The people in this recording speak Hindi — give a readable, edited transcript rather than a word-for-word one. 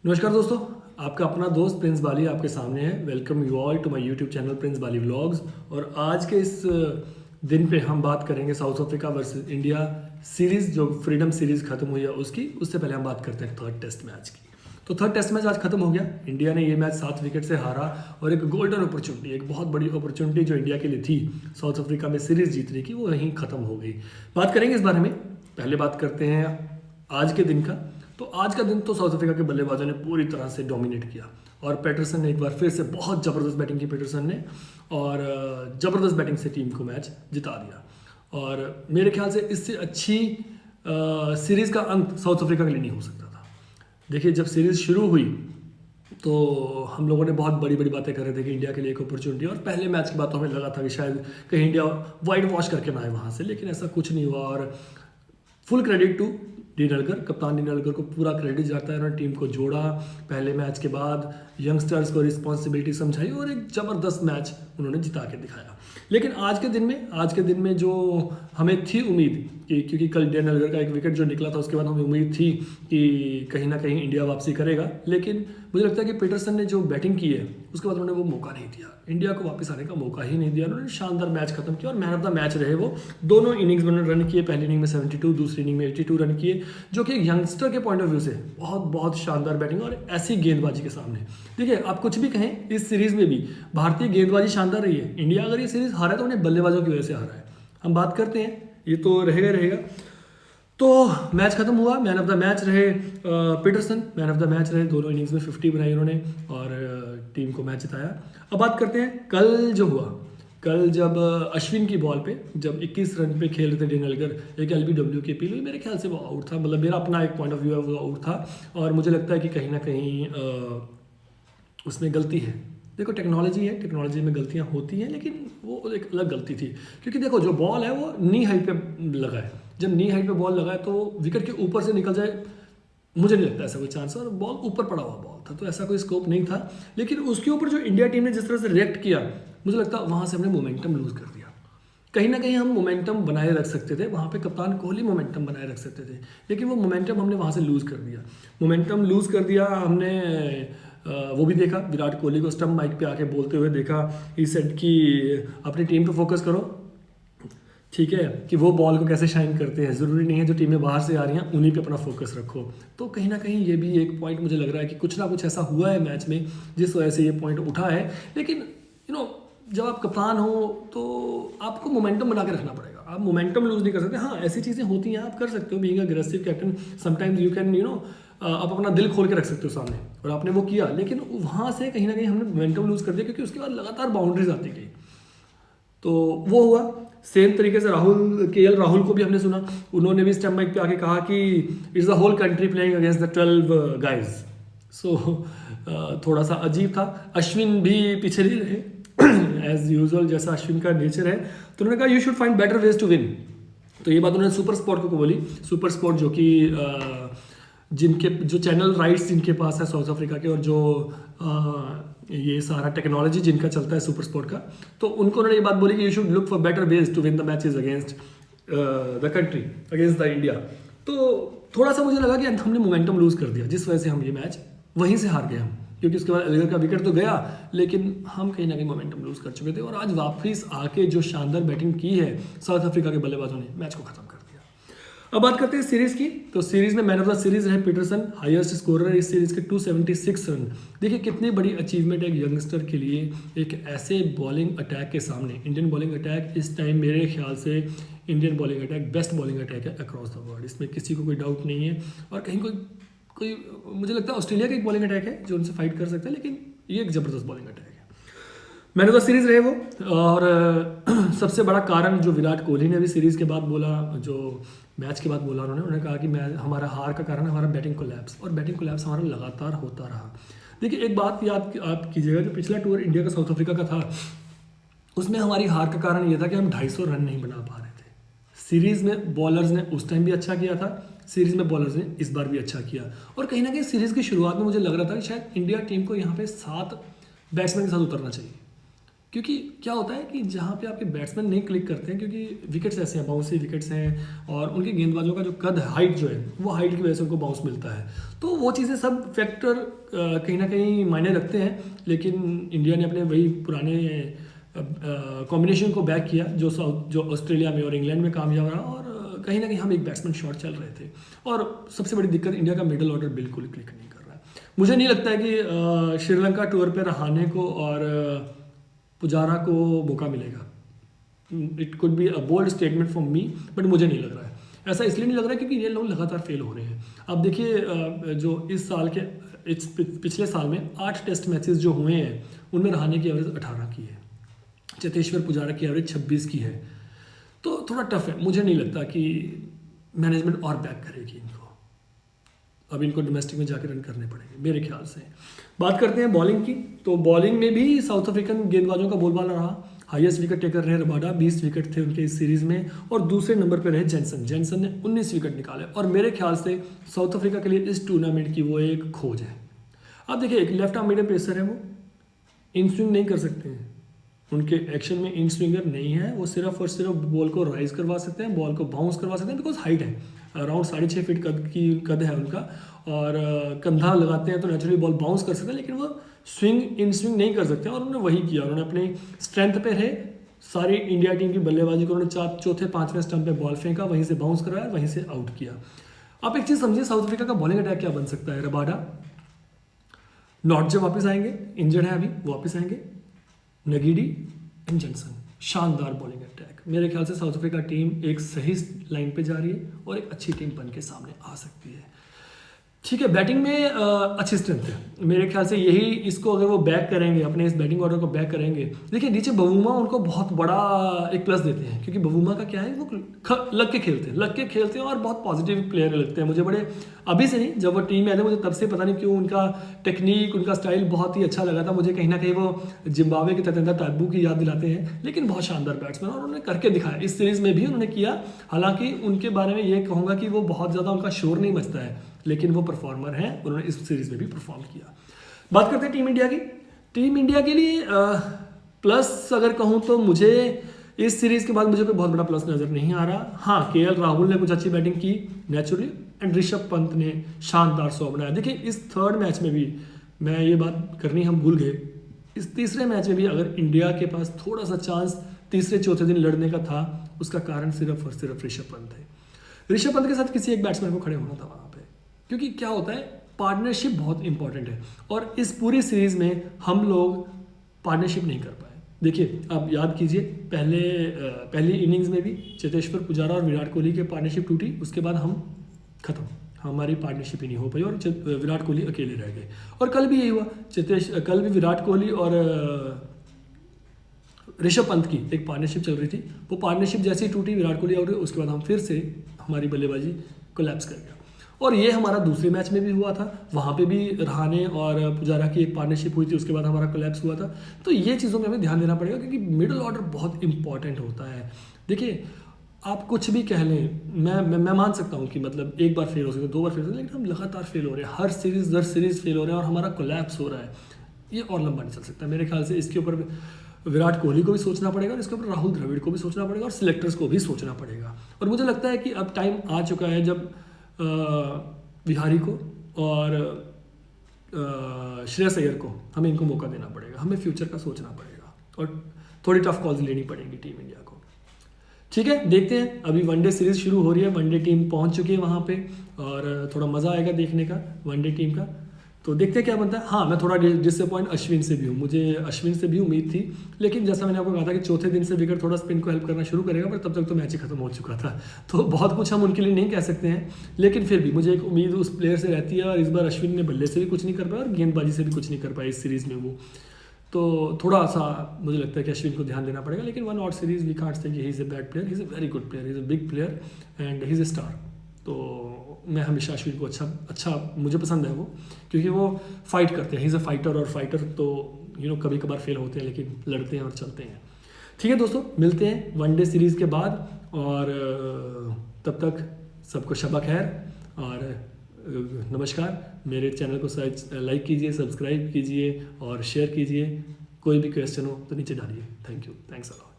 नमस्कार दोस्तों, आपका अपना दोस्त प्रिंस बाली आपके सामने है। Welcome you all to my YouTube channel Prince Bali vlogs. और आज के इस दिन पे हम बात करेंगे South Africa versus India series, जो फ्रीडम सीरीज़ खत्म हुई है उसकी। उससे पहले हम बात करते हैं थर्ड टेस्ट मैच की। तो थर्ड टेस्ट मैच आज खत्म हो गया। इंडिया ने ये मैच 7 विकेट से हारा और एक गोल्डन अपॉर्चुनिटी, एक बहुत बड़ी अपॉर्चुनिटी जो इंडिया के लिए थी साउथ अफ्रीका में सीरीज़ जीतने की, वो वहीं खत्म हो गई। बात करेंगे इस बारे में। पहले बात करते हैं आज के दिन का। तो आज का दिन तो साउथ अफ्रीका के बल्लेबाजों ने पूरी तरह से डोमिनेट किया और पैटरसन ने एक बार फिर से बहुत ज़बरदस्त बैटिंग की पैटरसन ने, और ज़बरदस्त बैटिंग से टीम को मैच जिता दिया। और मेरे ख्याल से इससे अच्छी सीरीज़ का अंत साउथ अफ्रीका के लिए नहीं हो सकता था। देखिए, जब सीरीज़ शुरू हुई तो हम लोगों ने बहुत बड़ी बड़ी बातें कर रहे थे कि इंडिया के लिए एक अपॉर्चुनिटी, और पहले मैच की बात तो हमें लगा था कि शायद कहीं इंडिया वाइट वॉश करके ना आए वहाँ से, लेकिन ऐसा कुछ नहीं हुआ। और फुल क्रेडिट टू डी नलगर, कप्तान डी नलगर को पूरा क्रेडिट जाता है। उन्होंने टीम को जोड़ा, पहले मैच के बाद यंगस्टर्स को रिस्पॉन्सिबिलिटी समझाई और एक ज़बरदस्त मैच उन्होंने जिता के दिखाया। लेकिन आज के दिन में जो हमें थी उम्मीद कि, क्योंकि कल डी नलगर का एक विकेट जो निकला था उसके बाद हमें उम्मीद थी कि कहीं ना कहीं इंडिया वापसी करेगा, लेकिन मुझे लगता है कि पीटरसन ने जो बैटिंग की है उसके बाद उन्होंने वो मौका नहीं दिया, इंडिया को वापस आने का मौका ही नहीं दिया। उन्होंने शानदार मैच खत्म किया और मैन ऑफ द मैच रहे वो। दोनों इनिंग्स में उन्होंने रन किए, पहली इनिंग में 72, दूसरी इनिंग में 82 रन किए, जो कि यंगस्टर के पॉइंट ऑफ व्यू से बहुत शानदार बैटिंग और ऐसी गेंदबाजी के सामने। देखिए, आप कुछ भी कहें, इस सीरीज में भी भारतीय गेंदबाजी शानदार रही है। इंडिया अगर ये सीरीज हारा तो उन्हें बल्लेबाजों की वजह से हारा है। हम बात करते हैं, ये तो रहेगा। तो मैच खत्म हुआ, मैन ऑफ द मैच रहे Peterson, man of the match रहे। दोनों इनिंग्स में 50 बनाई उन्होंने और टीम को मैच जिताया। अब बात करते हैं कल जो हुआ। कल जब अश्विन की बॉल पे जब 21 रन पे खेल रहे थे डी नलगर, एक LBW की अपील हुई, मेरे ख्याल से वो आउट था। मतलब मेरा अपना एक पॉइंट ऑफ व्यू है, वो आउट था। और मुझे लगता है कि कहीं ना कहीं उसमें गलती है। देखो, टेक्नोलॉजी है, टेक्नोलॉजी में गलतियां होती हैं, लेकिन वो एक अलग गलती थी। क्योंकि देखो, जो बॉल है वो नी हाइट पे लगा है। जब नी हाइट पे बॉल लगा है तो विकेट के ऊपर से निकल जाए, मुझे नहीं लगता ऐसा कोई चांस है। और बॉल ऊपर पड़ा हुआ बॉल था, तो ऐसा कोई स्कोप नहीं था। लेकिन उसके ऊपर जो इंडिया टीम ने जिस तरह से रिएक्ट किया, मुझे लगता है वहाँ से हमने मोमेंटम लूज़ कर दिया। कहीं ना कहीं हम मोमेंटम बनाए रख सकते थे, वहाँ पे कप्तान कोहली मोमेंटम बनाए रख सकते थे, लेकिन वो मोमेंटम हमने वहाँ से लूज़ कर दिया। मोमेंटम लूज़ कर दिया हमने। वो भी देखा, विराट कोहली को स्टंप माइक पे आके बोलते हुए देखा, ही सेड कि अपनी टीम पे फोकस करो, ठीक है, कि वो बॉल को कैसे शाइन करते हैं। ज़रूरी नहीं है जो टीमें बाहर से आ रही हैं उन्हीं पे अपना फोकस रखो। तो कहीं ना कहीं ये भी एक पॉइंट मुझे लग रहा है कि कुछ ना कुछ ऐसा हुआ है मैच में जिस वजह से ये पॉइंट उठा है। लेकिन जब आप कप्तान हो तो आपको मोमेंटम बना के रखना पड़ेगा। आप मोमेंटम लूज़ नहीं कर सकते। हाँ, ऐसी चीज़ें होती हैं, आप कर सकते हो। Being aggressive captain sometimes you can आप अपना दिल खोल के रख सकते हो सामने, और आपने वो किया। लेकिन वहाँ से कहीं ना कहीं हमने मोमेंटम लूज़ कर दिया, क्योंकि उसके बाद लगातार बाउंड्रीज आती गई। तो वो हुआ। सेम तरीके से KL राहुल को भी हमने सुना, उन्होंने भी स्टंप माइक पे आके कहा कि it's the whole country playing against the 12 guys. So थोड़ा सा अजीब था। अश्विन भी पीछे नहीं रहे एज यूजुअल, जैसा अश्विन का नेचर है। तो उन्होंने कहा you should find better ways to win. तो ये बात उन्होंने सुपर स्पोर्ट को बोली। सुपर स्पोर्ट जो कि जिनके जो चैनल राइट्स जिनके पास है साउथ अफ्रीका के, और जो ये सारा टेक्नोलॉजी जिनका चलता है सुपर स्पोर्ट का, तो उनको उन्होंने ये बात बोली कि you should look for better ways to win the matches against the country, against the India. तो थोड़ा सा मुझे लगा कि हमने मोमेंटम लूज़ कर दिया, जिस वजह से हम ये मैच वहीं से हार गए हम। क्योंकि उसके बाद अलीगढ़ का विकेट तो गया, लेकिन हम कहीं ना कहीं मोमेंटम लूज़ कर चुके थे। और आज वापस आके जो शानदार बैटिंग की है साउथ अफ्रीका के बल्लेबाजों ने, मैच को खत्म कर दिया। अब बात करते हैं सीरीज की। तो सीरीज में मैन ऑफ द सीरीज रहे पीटरसन, हाईएस्ट स्कोरर इस सीरीज के 276 रन। देखिए, कितनी बड़ी अचीवमेंट है एक यंगस्टर के लिए, एक ऐसे बॉलिंग अटैक के सामने। इंडियन बॉलिंग अटैक इस टाइम मेरे ख्याल से Indian bowling attack best bowling attack है अक्रॉस द वर्ल्ड, इसमें किसी को कोई डाउट नहीं है। और कहीं कोई मुझे लगता है ऑस्ट्रेलिया का एक बॉलिंग अटैक है जो उनसे फाइट कर सकता है, लेकिन ये एक ज़बरदस्त बॉलिंग अटैक है। मैन ऑफ द सीरीज रहे वो। और सबसे बड़ा कारण जो विराट कोहली ने भी सीरीज के बाद बोला, जो मैच के बाद बोला, उन्होंने कहा कि हमारा हार का कारण हमारा बैटिंग कोलैप्स, और बैटिंग कोलैप्स हमारा लगातार होता रहा। देखिए, एक बात याद आप कीजिएगा, जो पिछला टूर इंडिया का साउथ अफ्रीका का था, उसमें हमारी हार का कारण ये था कि हम 250 रन नहीं बना पा रहे थे। सीरीज में बॉलर्स ने उस टाइम भी अच्छा किया था, सीरीज में बॉलर्स ने इस बार भी अच्छा किया। और कहीं ना कहीं सीरीज की शुरुआत में मुझे लग रहा था कि शायद इंडिया टीम को यहाँ पे 7 बैट्समैन के साथ उतरना चाहिए। क्योंकि क्या होता है कि जहाँ पे आपके बैट्समैन नहीं क्लिक करते हैं, क्योंकि विकेट्स ऐसे हैं, बाउंसी विकेट्स हैं, और उनके गेंदबाजों का जो कद हाइट जो है वो हाइट की वजह से उनको बाउंस मिलता है। तो वो चीज़ें सब फैक्टर कहीं ना कहीं मायने रखते हैं। लेकिन इंडिया ने अपने वही पुराने कॉम्बिनेशन को बैक किया जो ऑस्ट्रेलिया में और इंग्लैंड में कामयाब रहा, और कहीं ना कहीं हम एक बैट्समैन शॉट चल रहे थे। और सबसे बड़ी दिक्कत, इंडिया का मिडल ऑर्डर बिल्कुल क्लिक नहीं कर रहा है। मुझे नहीं लगता है कि श्रीलंका टूर पर रहाणे को और पुजारा को मौका मिलेगा। It could be a bold statement for me, but मुझे नहीं लग रहा है। ऐसा इसलिए नहीं लग रहा है क्योंकि ये लोग लगातार फेल हो रहे हैं। अब देखिए, जो इस साल के पिछले साल में 8 टेस्ट मैचेस जो हुए हैं उनमें रहाणे की एवरेज 18 की है, चेतेश्वर पुजारा की एवरेज 26 की है। तो थोड़ा टफ है। मुझे नहीं लगता कि मैनेजमेंट और बैक करेगी इनको। अब इनको डोमेस्टिक में जाकर रन करने पड़ेंगे मेरे ख्याल से। बात करते हैं बॉलिंग की, तो बॉलिंग में भी साउथ अफ्रीकन गेंदबाजों का बोलबाला रहा। हाईएस्ट विकेट टेकर रहे रबाडा, 20 विकेट थे उनके इस सीरीज में, और दूसरे नंबर पर रहे जेनसन ने 19 विकेट निकाले। और मेरे ख्याल से साउथ अफ्रीका के लिए इस टूर्नामेंट की वो एक खोज है। अब देखिए, एक लेफ्ट आर्म मीडियम पेसर है, वो इन स्विंग नहीं कर सकते हैं, उनके एक्शन में इन स्विंगर नहीं है। वो सिर्फ और सिर्फ बॉल को राइज करवा सकते हैं, बॉल को बाउंस करवा सकते हैं, बिकॉज हाइट है, अराउंड 6.5 फीट कद है उनका, और कंधा लगाते हैं तो नेचुरली बॉल बाउंस कर सकते हैं, लेकिन वो इन स्विंग नहीं कर सकते। और उन्होंने वही किया, उन्होंने अपने स्ट्रेंथ पे रहे, सारी इंडिया टीम की बल्लेबाजी को उन्होंने चौथे 5वें स्टंप पे बॉल फेंका, वहीं से बाउंस कराया, वहीं से आउट किया। आप एक चीज़ समझिए, साउथ अफ्रीका का बॉलिंग अटैक क्या बन सकता है। रबाडा नॉट जब वापस आएंगे, इंजर्ड है अभी, वापस आएंगे, नगीडी एंड जेनसन, शानदार बॉलिंग अटैक। मेरे ख्याल से साउथ अफ्रीका टीम एक सही लाइन पे जा रही है और एक अच्छी टीम बन के सामने आ सकती है। ठीक है, बैटिंग में अच्छी स्ट्रेंथ है मेरे ख्याल से। यही इसको अगर वो बैक करेंगे, अपने इस बैटिंग ऑर्डर को बैक करेंगे। देखिए, नीचे बवुमा उनको बहुत बड़ा एक प्लस देते हैं, क्योंकि बवुमा का क्या है, वो लग के खेलते हैं और बहुत पॉजिटिव प्लेयर लगते हैं मुझे। बड़े अभी से नहीं, जब वो टीम में आए थे मुझे तब से पता नहीं क्यों उनका टेक्निक, उनका स्टाइल बहुत ही अच्छा लगा था मुझे। कहीं ना कहीं वो जिम्बाब्वे के ततेंद्र टाबू की याद दिलाते हैं, लेकिन बहुत शानदार बैट्समैन, और उन्होंने करके दिखाया। इस सीरीज में भी उन्होंने किया। हालांकि उनके बारे में ये कहूँगा कि वो बहुत ज़्यादा उनका शोर नहीं मचता है, लेकिन वो परफॉर्मर हैं, उन्होंने इस सीरीज में भी परफॉर्म किया। बात करते हैं टीम इंडिया की। टीम इंडिया के लिए प्लस अगर कहूँ तो मुझे इस सीरीज के बाद मुझे कोई बहुत बड़ा प्लस नजर नहीं आ रहा। हाँ, केएल राहुल ने कुछ अच्छी बैटिंग की नेचुरली, एंड ऋषभ पंत ने शानदार 100 बनाया। देखिए, इस थर्ड मैच में भी मैं ये बात करनी हम भूल गए, इस तीसरे मैच में भी अगर इंडिया के पास थोड़ा सा चांस तीसरे चौथे दिन लड़ने का था, उसका कारण सिर्फ और सिर्फ ऋषभ पंत है। ऋषभ पंत के साथ किसी एक बैट्समैन को खड़े होना था वहाँ पे, क्योंकि क्या होता है, पार्टनरशिप बहुत इंपॉर्टेंट है, और इस पूरी सीरीज में हम लोग पार्टनरशिप नहीं कर पाए। देखिए, आप याद कीजिए, पहली इनिंग्स में भी चेतेश्वर पुजारा और विराट कोहली की पार्टनरशिप टूटी, उसके बाद हम खत्म, हमारी पार्टनरशिप ही नहीं हो पाई और विराट कोहली अकेले रह गए। और कल भी यही हुआ, कल भी विराट कोहली और ऋषभ पंत की एक पार्टनरशिप चल रही थी, वो पार्टनरशिप जैसे ही टूटी, विराट कोहली आउट हुए, उसके बाद हम फिर से हमारी बल्लेबाजी कोलैप्स कर गया। और ये हमारा दूसरे मैच में भी हुआ था, वहाँ पे भी रहाणे और पुजारा की एक पार्टनरशिप हुई थी, उसके बाद हमारा कोलैप्स हुआ था। तो ये चीज़ों में हमें ध्यान देना पड़ेगा, क्योंकि मिडिल ऑर्डर बहुत इंपॉर्टेंट होता है। देखिए, आप कुछ भी कह लें, मैं मान सकता हूँ कि मतलब एक बार फेल हो सकते हैं, 2 बार फेल हो सकते हैं, लेकिन हम लगातार फेल हो रहे हैं, हर सीरीज दर सीरीज फेल हो रहे हैं, और हमारा कोलैप्स हो रहा है। ये और लंबा नहीं चल सकता मेरे ख्याल से। इसके ऊपर विराट कोहली को भी सोचना पड़ेगा, और इसके ऊपर राहुल द्रविड़ को भी सोचना पड़ेगा, और सिलेक्टर्स को भी सोचना पड़ेगा। और मुझे लगता है कि अब टाइम आ चुका है जब बिहारी को और श्रेयस अय्यर को, हमें इनको मौका देना पड़ेगा, हमें फ्यूचर का सोचना पड़ेगा, और थोड़ी टफ कॉल्स लेनी पड़ेंगी टीम इंडिया को। ठीक है, देखते हैं, अभी वनडे सीरीज शुरू हो रही है, वनडे टीम पहुंच चुकी है वहाँ पे, और थोड़ा मज़ा आएगा देखने का वनडे टीम का। तो देखते हैं क्या बनता है। हाँ, मैं थोड़ा डिसअपॉइंट अश्विन से भी हूँ, मुझे अश्विन से भी उम्मीद थी, लेकिन जैसा मैंने आपको कहा था कि चौथे दिन से विकेट थोड़ा स्पिन को हेल्प करना शुरू करेगा, पर तब तक तो मैच ही खत्म हो चुका था। तो बहुत कुछ हम उनके लिए नहीं कह सकते हैं, लेकिन फिर भी मुझे एक उम्मीद उस प्लेयर से रहती है, और इस बार अश्विन ने बल्ले से भी कुछ नहीं कर पाया और गेंदबाजी से भी कुछ नहीं कर पाया इस सीरीज़ में वो। तो थोड़ा सा मुझे लगता है कि अश्विन को ध्यान देना पड़ेगा, लेकिन one out series we can't say कि he is a bad player, he is a very good player, he is a big player and he is a star. तो मैं हमेशा अश्विन को अच्छा मुझे पसंद है वो, क्योंकि वो फाइट करते हैं, ही इज़ अ फाइटर, और फाइटर तो कभी कभार फेल होते हैं, लेकिन लड़ते हैं और चलते हैं। ठीक है दोस्तों, मिलते हैं वनडे सीरीज़ के बाद, और तब तक सबको शबा खैर और नमस्कार। मेरे चैनल को लाइक कीजिए, सब्सक्राइब कीजिए और शेयर कीजिए। कोई भी क्वेश्चन हो तो नीचे डालिए। Thank you, thanks a lot.